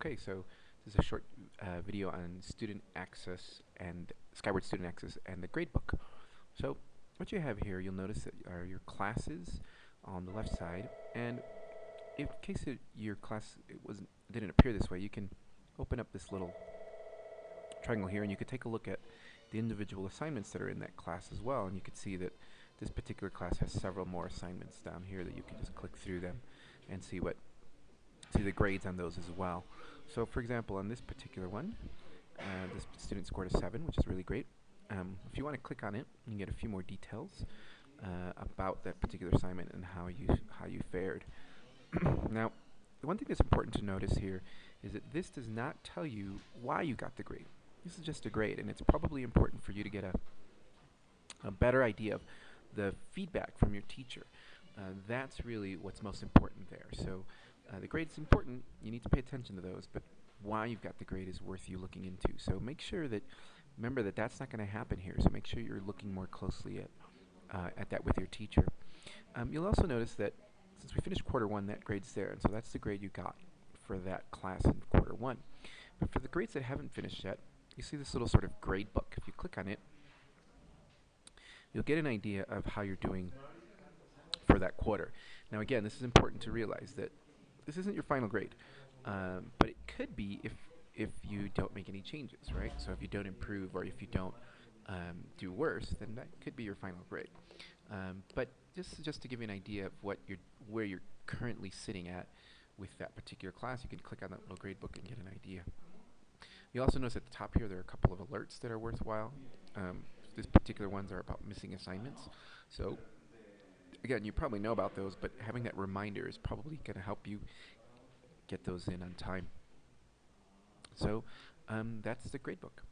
Okay, so this is a short video on student access and Skyward Student Access and the gradebook. So what you have here, you'll notice that are your classes on the left side, and in case your class didn't appear this way, you can open up this little triangle here, and you could take a look at the individual assignments that are in that class as well, and you could see that this particular class has several more assignments down here that you can just click through them and see the grades on those as well. So for example, on this particular one, this student scored a 7, which is really great. If you want to click on it, you can get a few more details about that particular assignment and how you fared. Now, the one thing that's important to notice here is that this does not tell you why you got the grade. This is just a grade, and it's probably important for you to get a better idea of the feedback from your teacher. That's really what's most important there. So the grade is important, you need to pay attention to those, but why you've got the grade is worth you looking into. So make sure that, remember that that's not going to happen here, so make sure you're looking more closely at that with your teacher. You'll also notice that since we finished quarter 1, that grade's there, and so that's the grade you got for that class in quarter 1. But for the grades that haven't finished yet, you see this little sort of grade book. If you click on it, you'll get an idea of how you're doing for that quarter. Now again, this is important to realize that this isn't your final grade, but it could be if you don't make any changes, right? So if you don't improve or if you don't do worse, then that could be your final grade. But just to give you an idea of where you're currently sitting at with that particular class, you can click on that little grade book and get an idea. You also notice at the top here there are a couple of alerts that are worthwhile. These particular ones are about missing assignments. So again, you probably know about those, but having that reminder is probably going to help you get those in on time. So that's the gradebook.